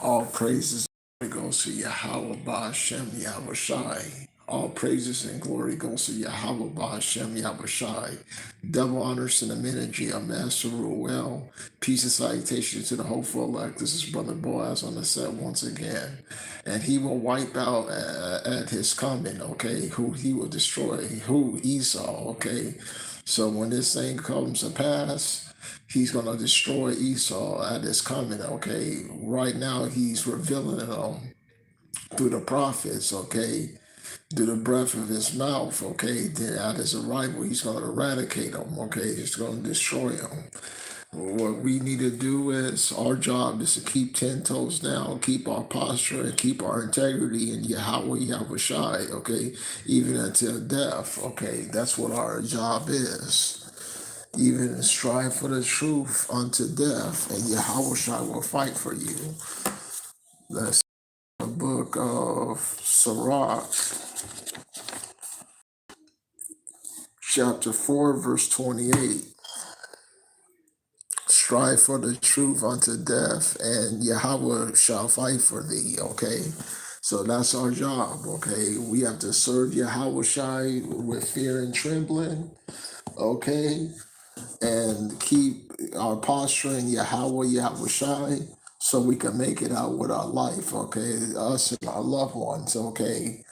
All praises and glory goes to Yahweh Ba'Shem Yahweh Shai. All praises and glory goes to Yahweh Ba'Shem Yahweh Shai. Double honors to the ministry of Master Ruel. Peace and salutation to the hopeful elect. This is Brother Boaz on the set once again. And he will wipe out at his coming, okay, who he will destroy, who Esau, okay. So when this thing comes to pass, he's going to destroy Esau at his coming, okay? Right now, he's revealing it through the prophets, okay? Through the breath of his mouth, okay? Then at his arrival, he's going to eradicate them, okay? He's going to destroy them. What we need to do is, our job is to keep 10 toes down, keep our posture, and keep our integrity in Yahweh, Yahweh Shai, okay? Even until death, okay? That's what our job is. Even strive for the truth unto death, and Yahweh Shai will fight for you. That's the book of Sirach, chapter 4, verse 28. Strive for the truth unto death, and Yahweh shall fight for thee, okay? So that's our job, okay? We have to serve Yahweh Shai with fear and trembling, okay? And keep our posture in Yahweh, Yahweh Shai, so we can make it out with our life, okay? Us and our loved ones, okay?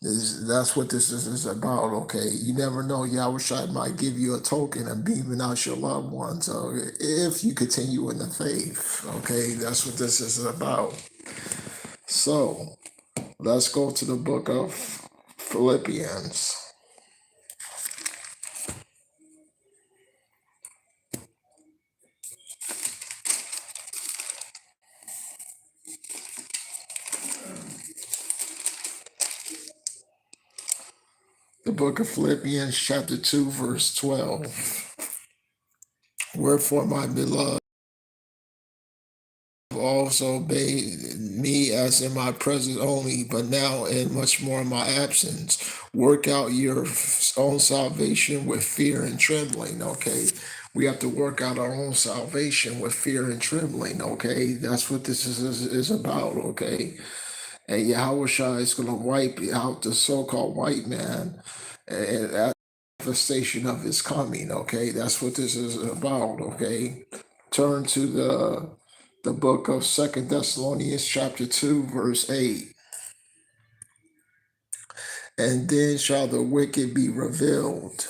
That's what this is about, okay? You never know, Yahweh Shai might give you a token and beaming out your loved ones, so if you continue in the faith, okay? That's what this is about. So, let's go to the book of Philippians. The book of Philippians, chapter 2, verse 12. Wherefore, my beloved, also obeyed me as in my presence only, but now and much more in my absence. Work out your own salvation with fear and trembling, okay? We have to work out our own salvation with fear and trembling, okay? That's what this is about, okay? And Yahweh Shai is going to wipe out the so-called white man and at the manifestation of his coming, okay? That's what this is about, okay? Turn to the book of Second Thessalonians chapter 2, verse 8. And then shall the wicked be revealed,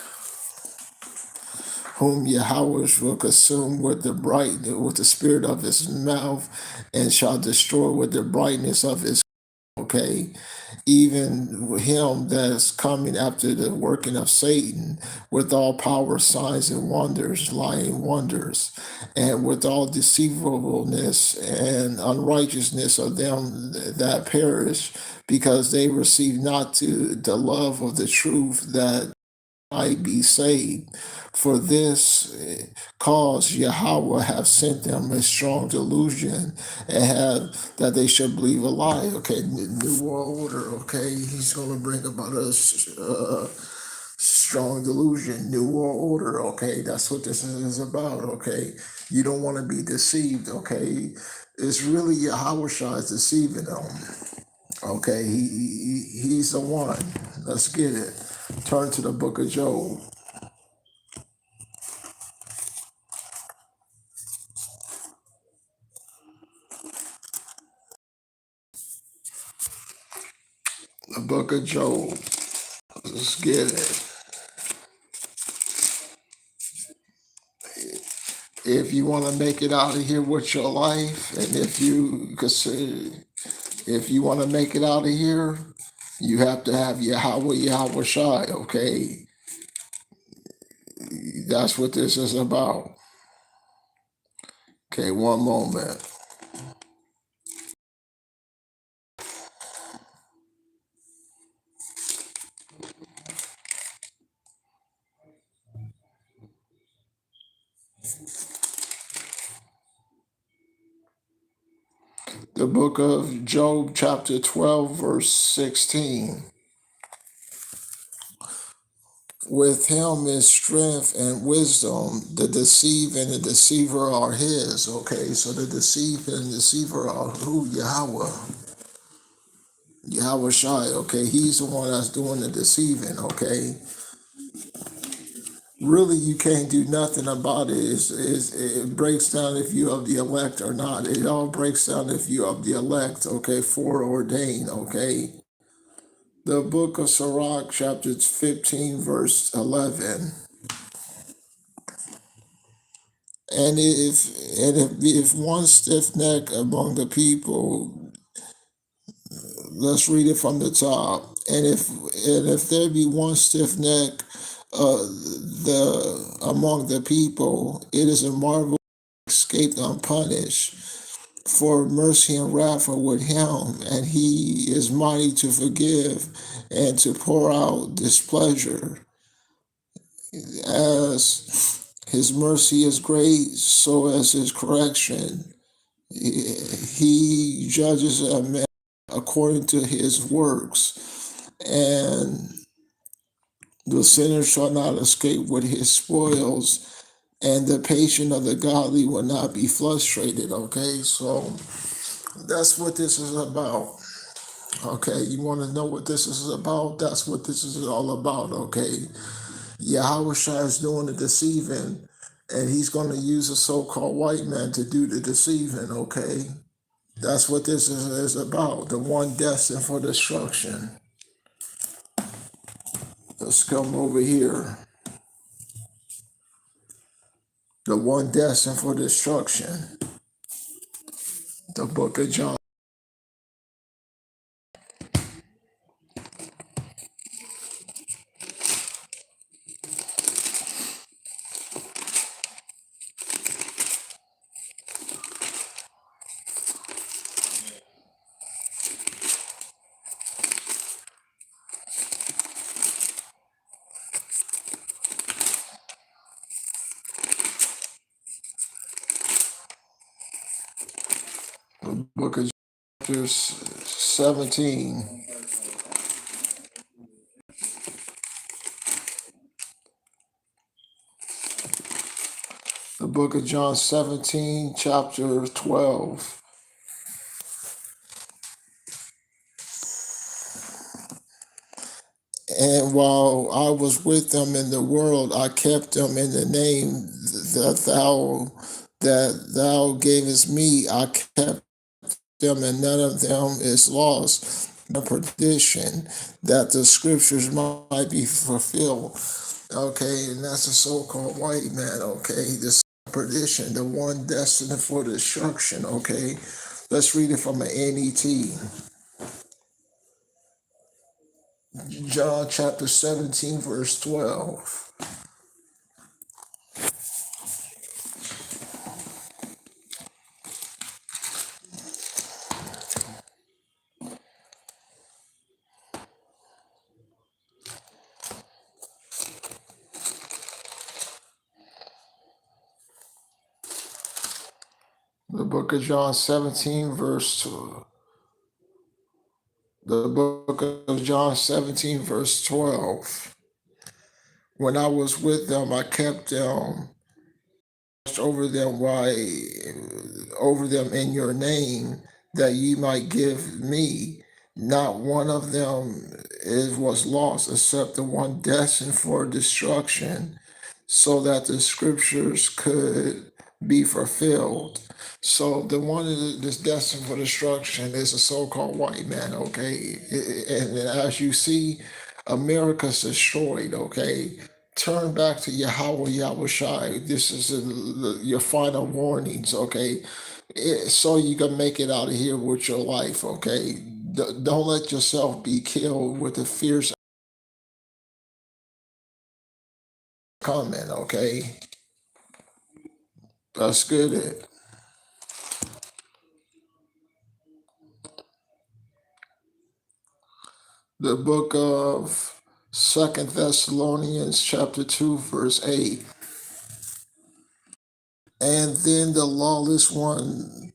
whom Yahweh will consume with the spirit of his mouth, and shall destroy with the brightness of his, okay? Even him that's coming after the working of Satan, with all power, signs, and wonders, lying wonders, and with all deceivableness and unrighteousness of them that perish, because they receive not to the love of the truth, that might be saved. For this cause Yahweh have sent them a strong delusion, and have that they should believe a lie. Okay, new world order. Okay, he's going to bring about a strong delusion, new world order. Okay, that's what this is about. Okay, you don't want to be deceived. Okay, it's really Yahweh Shai is deceiving them. Okay, he's the one. Let's get it. Turn to the book of Job. The book of Job. Let's get it. If you want to make it out of here with your life, and if you want to make it out of here, you have to have Yahweh, Yahweh Shai, okay? That's what this is about. Okay, one moment. The book of Job, chapter 12, verse 16. with him is strength and wisdom. The deceive and the deceiver are his. Okay, so the deceive and deceiver are who? Yahweh. Yahweh Shai. Okay, he's the one that's doing the deceiving. Okay, really you can't do nothing about it. It breaks down if you of the elect or not. It all breaks down if you of the elect. Okay, foreordained. Okay, the book of Sirach, chapter 15, verse 11. And if one stiff neck among the people, let's read it from the top. And if there be one stiff neck among the people, it is a marvel escaped unpunished. For mercy and wrath are with him, and he is mighty to forgive and to pour out displeasure. As his mercy is great, so as his correction. He judges a man according to his works, and the sinner shall not escape with his spoils, and the patient of the godly will not be frustrated. Okay, so that's what this is about. Okay, you want to know what this is about? That's what this is all about. Okay, Yahweh Shai is doing the deceiving, and he's going to use a so-called white man to do the deceiving. Okay, that's what this is about. The one destined for destruction. Let's come over here. The one destined for destruction. The book of John. The book of chapter 17. The book of John 17, chapter 12. And while I was with them in the world, I kept them in the name that thou gavest me. I kept them, and none of them is lost. The perdition, that the scriptures might be fulfilled. Okay, and that's the so-called white man. Okay, this perdition, the one destined for destruction. Okay, let's read it from an NET. John chapter 17, verse 12. The book of John 17, verse 2. The book of John 17, verse 12. When I was with them, I kept them over them over them in your name, that ye might give me. Not one of them was lost, except the one destined for destruction, so that the scriptures could be fulfilled. So the one that's destined for destruction is a so-called white man. Okay, and as you see, America's destroyed. Okay, turn back to Yahweh Yahushai. This is your final warnings, okay? So you can make it out of here with your life, okay? Don't let yourself be killed with the fierce comment, okay? That's good. The book of Second Thessalonians chapter 2, verse 8. And then the lawless one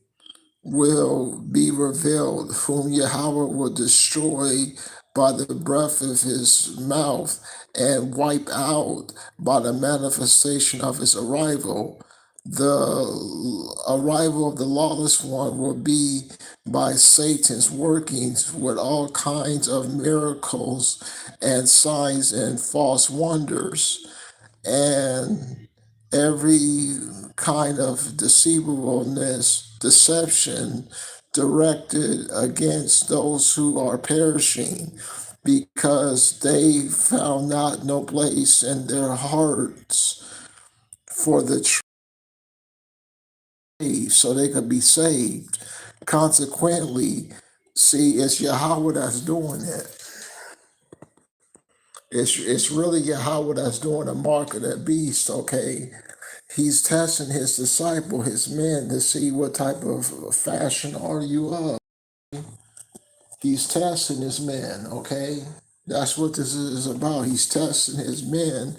will be revealed, whom Yahweh will destroy by the breath of his mouth and wipe out by the manifestation of his arrival. The arrival of the lawless one will be by Satan's workings with all kinds of miracles and signs and false wonders and every kind of deceivableness, deception directed against those who are perishing, because they found not no place in their hearts for the truth, so they could be saved. Consequently, see, it's Yahweh that's doing it. It's really Yahweh that's doing the mark of that beast, okay? He's testing his disciple, his men, to see what type of fashion are you of. He's testing his men, okay? That's what this is about. He's testing his men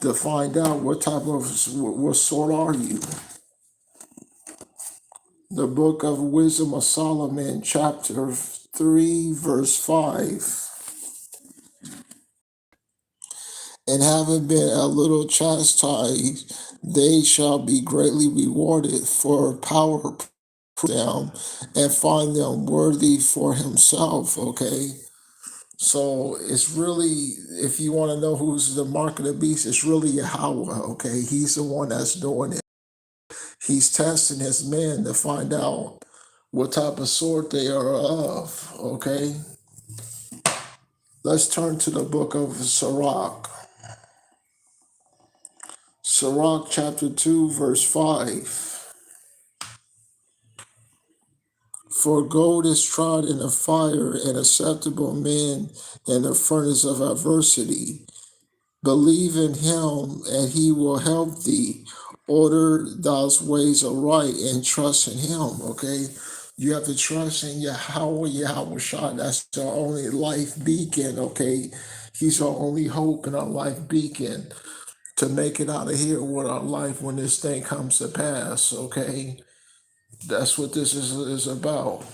to find out what type of, what sort are you. The book of Wisdom of Solomon, chapter 3, verse 5. And having been a little chastised, they shall be greatly rewarded, for power them and find them worthy for himself, okay? So it's really, if you want to know who's the mark of the beast, it's really Yahweh, okay? He's the one that's doing it. He's testing his men to find out what type of sort they are of, okay? Let's turn to the book of Sirach. Sirach chapter 2, verse 5. For gold is tried in the fire, and acceptable men in the furnace of adversity. Believe in him, and he will help thee. Order thy ways aright, and trust in him. Okay, you have to trust in Yahweh, Yahweh Shah. That's our only life beacon. Okay, he's our only hope and our life beacon to make it out of here with our life when this thing comes to pass. Okay, that's what this is about.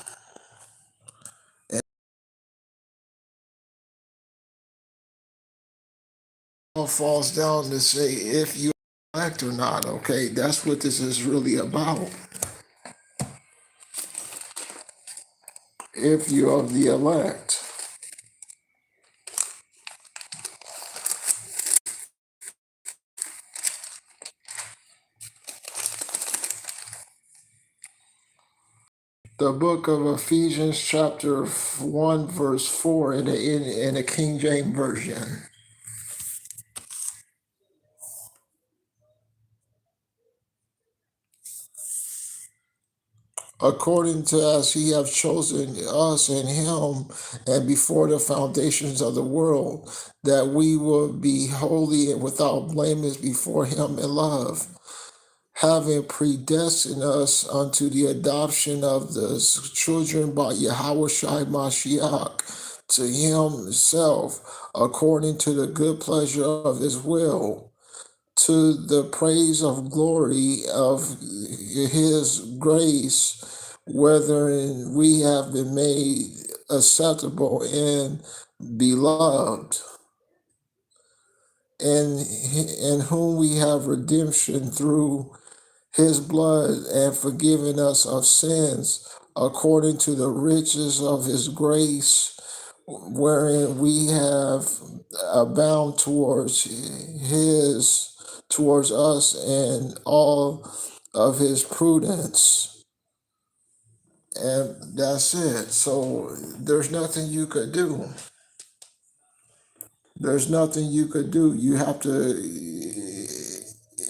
All falls down to say if you elect or not. Okay, that's what this is really about. If you are the elect. The book of Ephesians, chapter 1, verse 4, in the King James Version. According to as he hath chosen us in him and before the foundations of the world, that we will be holy and without blameless before him in love, having predestined us unto the adoption of the children by Yahweh Shai Mashiach, to himself, according to the good pleasure of his will, to the praise of glory of his grace, wherein we have been made acceptable and beloved, and in whom we have redemption through his blood, and forgiven us of sins according to the riches of his grace, wherein we have abound towards us and all of his prudence. And that's it. So there's nothing you could do. There's nothing you could do. You have to,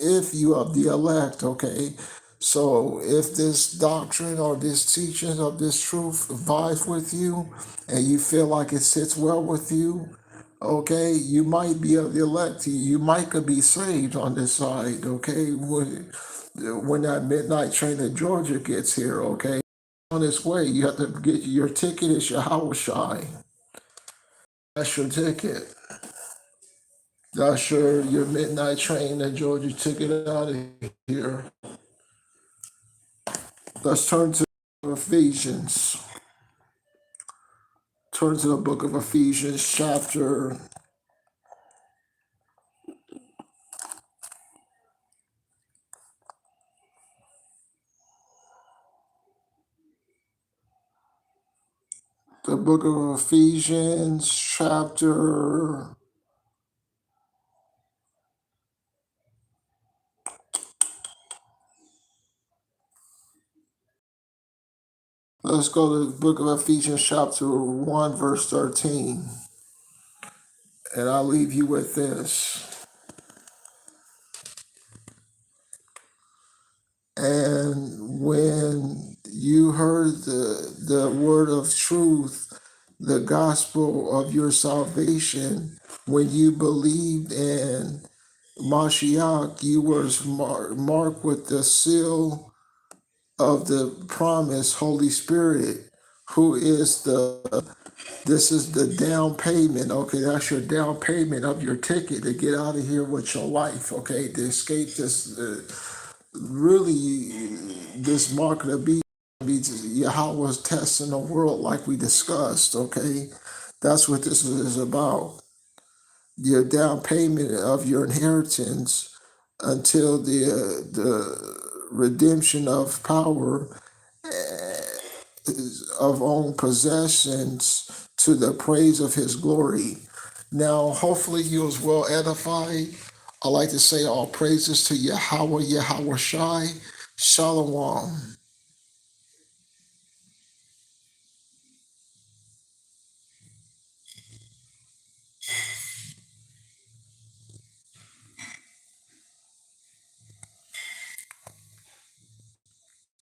if you are the elect, okay? So if this doctrine or this teaching of this truth vibes with you and you feel like it sits well with you, okay, you might be of the elect. You might could be saved on this side, okay? When that midnight train to Georgia gets here, okay? On its way, you have to get your ticket is Yahweh Shai. That's your ticket. That's your midnight train that Georgia took it out of here. Let's turn to Ephesians Turn to the book of Ephesians, the book of Ephesians, chapter. Let's go to the book of Ephesians, chapter 1, verse 13. And I'll leave you with this. And when you heard the word of truth, the gospel of your salvation, when you believed in Mashiach, you were marked with the seal of the promise, Holy Spirit, who is this is the down payment. Okay, that's your down payment of your ticket to get out of here with your life. Okay, to escape this. Really, this mark of the beast, Yahweh's testing the world like we discussed, okay? That's what this is about. Your down payment of your inheritance until the redemption of power of own possessions to the praise of his glory. Now, hopefully you was well edified. I like to say all praises to Yahweh, Yahweh Shai, Shalom.